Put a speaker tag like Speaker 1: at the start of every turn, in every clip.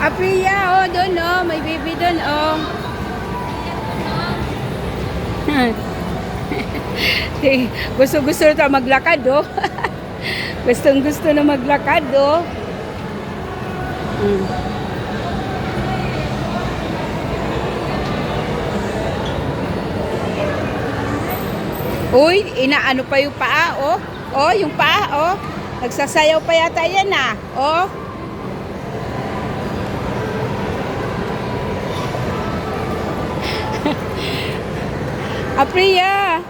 Speaker 1: Apriya, oh, doon, oh. May baby doon, oh. Gusto-gusto na maglakad, oh. Gustong-gusto na maglakad, oh. Uy, inaano pa yung paa, oh. Oh, yung paa, oh. Nagsasayaw pa yata yan, ah. Oh. Apriya.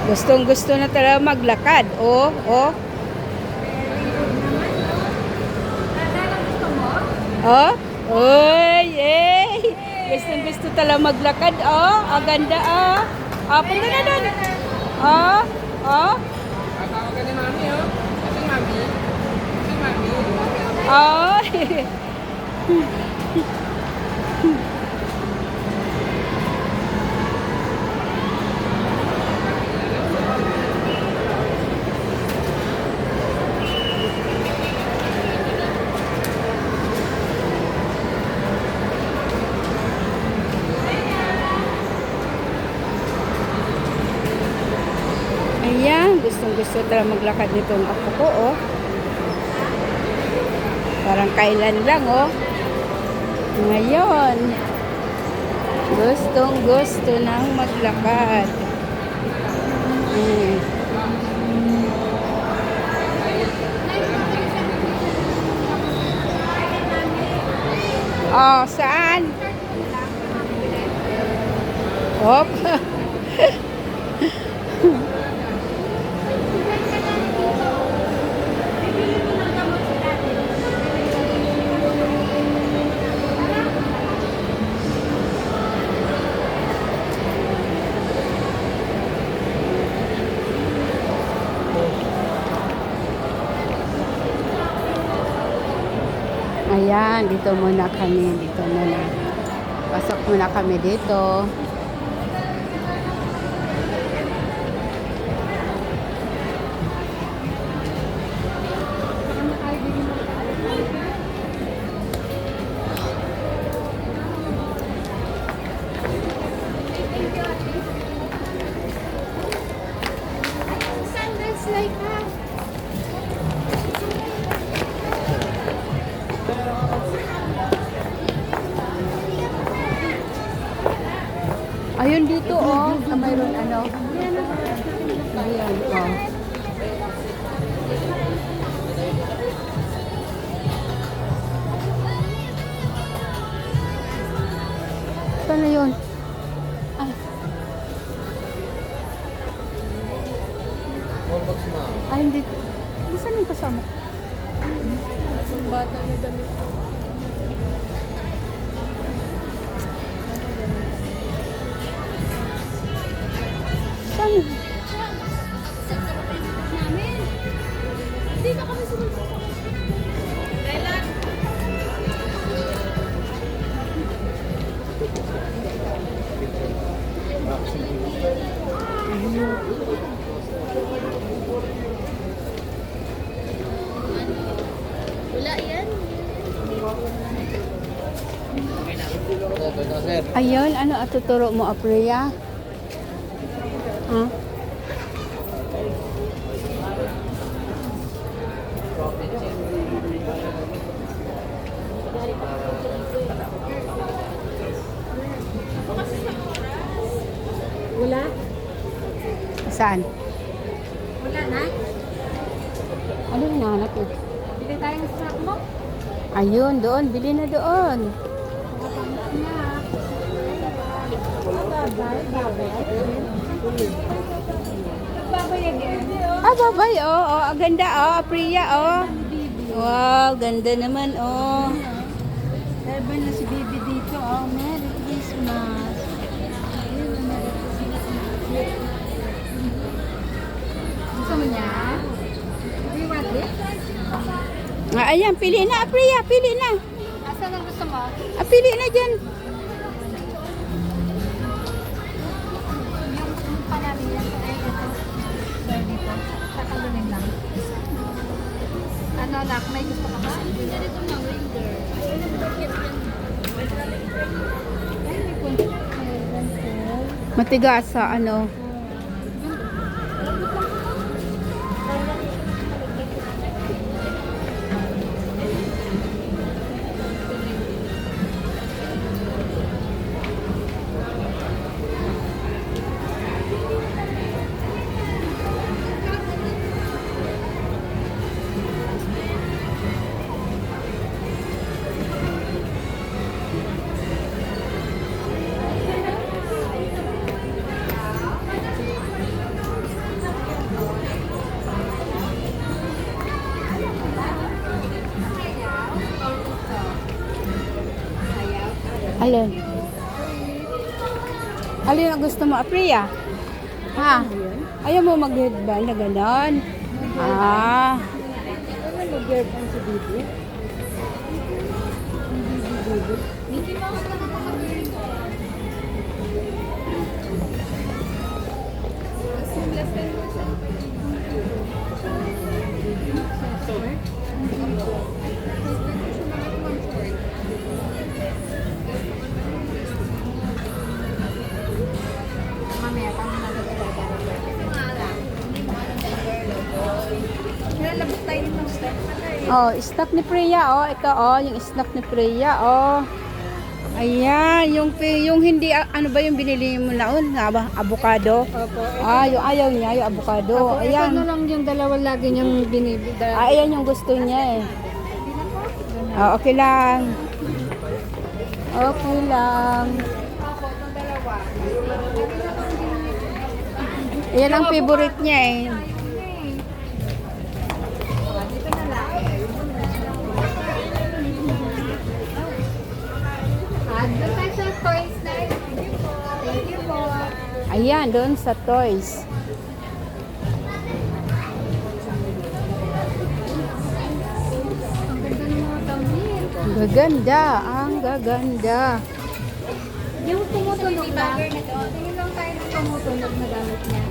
Speaker 1: Gustong-gusto na talaga maglakad. Oh, oh. Oh. Uy, eh. Gustong-gusto talaga maglakad. Oh, ang ganda, oh. Oh, punta na doon. Oh, oh.
Speaker 2: Tawag ka ni Mami, oh. Kasi Mami. Kasi Mami.
Speaker 1: Oh. Ayan, gustong-gusto talaga maglakad nitong apo ko, oh. Parang kailan lang, oh. Ngayon, gustong-gusto nang maglakad. Oh, saan? Hop. Ayan, dito muna kami. Dito muna. Pasok muna kami dito.
Speaker 3: Sandals like that.
Speaker 1: Ayun dito, oh. Na mayroon ano. Ayan, oh. Saan na yun? Ay. Ay, hindi. Saan yung kasama?
Speaker 3: Yung bata na damit.
Speaker 1: Saan?
Speaker 3: Namin. Dito kami sumunod. Kailan? Wala yan.
Speaker 1: Ayun, ano atuturo mo, Apriya? Huh?
Speaker 3: Wala?
Speaker 1: Saan?
Speaker 3: Wala na?
Speaker 1: Ano yung hinahanap mo?
Speaker 3: Bili tayong snack mo?
Speaker 1: Ayun, doon. Bili na doon.
Speaker 3: Babayag yan.
Speaker 1: Ah, babay, oh. Oh, ang ganda, oh. Apriya, oh. Wow, ganda naman, oh.
Speaker 3: Laban na si Bibi dito. Oh, Merry Christmas. Gusto mo niya? Do you want it?
Speaker 1: Ah, ayan, pili na, Apriya. Pili na.
Speaker 3: Asan ang gusto mo?
Speaker 1: Ah, pili na dyan.
Speaker 3: Yung pa namin yan. Ay, ito. Sir, dito. Tatalunin lang. Ano,
Speaker 2: anak, may gusto ka ba?
Speaker 1: Matigas sa ano. Alin? Alin ang gusto mo, Apriya? Ha? Ayaw mo mag-headband na ganon? Ah.
Speaker 3: Mag-girlfriend si Bibi.
Speaker 2: Mamaya, tama na Nilalabot tayo ng step.
Speaker 1: Oh, stock ni Priya, oh. Ito, oh, yung stock ni Priya, oh. Ayan, yung hindi, ano ba yung binili mo naon? Nga ba? Avocado?
Speaker 2: Opo.
Speaker 1: Ah, yung ayaw niya, yung avocado.
Speaker 2: Ito
Speaker 1: Ayan.
Speaker 2: na lang yung dalawa lagi niyang binibida.
Speaker 1: Ah, ayan yung gusto niya, eh. Ah, okay lang. Okay lang. Ayan ang favorite niya, eh.
Speaker 2: Doon tayo sa toys na. Thank you po.
Speaker 1: Ayan, doon sa toys.
Speaker 2: Ang ganda ng mga damit.
Speaker 1: Ang gaganda, ang gaganda.
Speaker 2: Yung tumutunog na. Tingin lang tayo ng tumutunog na gamit niya.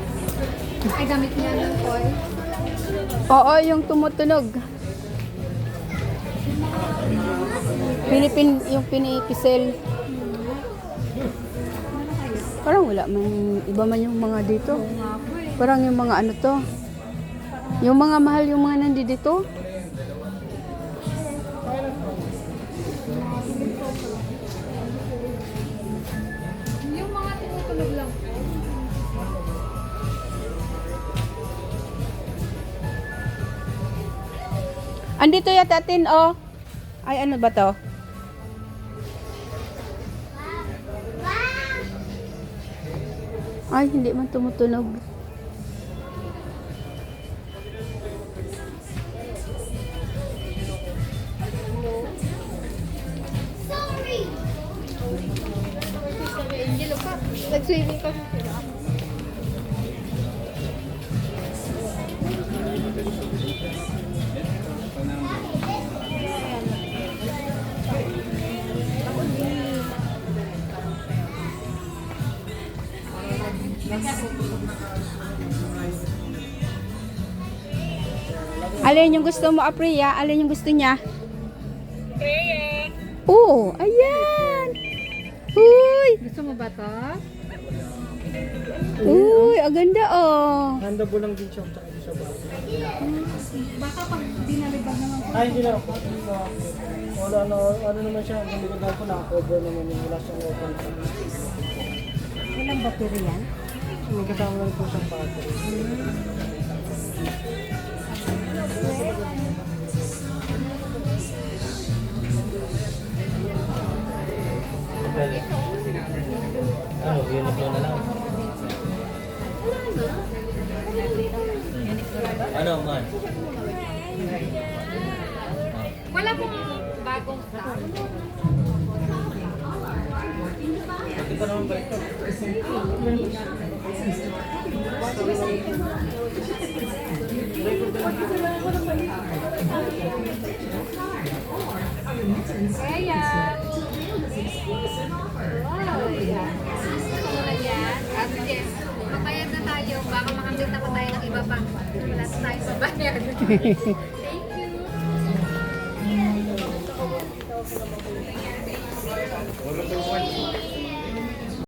Speaker 2: Ay, gamit niya ng toy.
Speaker 1: Oo, yung tumutunog. Yung pinipisel. Parang wala man, iba man yung mga dito. Parang yung mga ano to. Yung mga mahal yung mga nandito.
Speaker 2: Yung mga tumutunog lang.
Speaker 1: Andito yata tin, oh. Ay, ano ba to? Ay, hindi man tumutunog.
Speaker 2: Angelo pa. Nag-swimming pa.
Speaker 1: Alin yung gusto mo, Apriya? Alin yung gusto niya? Oo, ayan. Uy,
Speaker 2: Gusto mo ba to?
Speaker 1: uy, ang ganda, oh.
Speaker 4: Handable lang din siya, tsaka siya ba?
Speaker 2: Baka pag dinalibag naman ko.
Speaker 4: Ay, hindi na. Wala na, ano naman siya, naligaw ko naka-cover naman yung wala siyang open.
Speaker 3: Walang battery yan?
Speaker 4: May kasama lang po siyang battery.
Speaker 5: Ano, uniqlo na lang. Ano, man?
Speaker 2: Wala pong bagong stock.
Speaker 5: Pwede pa naman balik to.
Speaker 2: Kaya. At sige, magbayad na tayo. Baka makamit na pa tayo ng iba pa. Wala na tayo sa bayad. Thank you.
Speaker 4: okay naman kayo.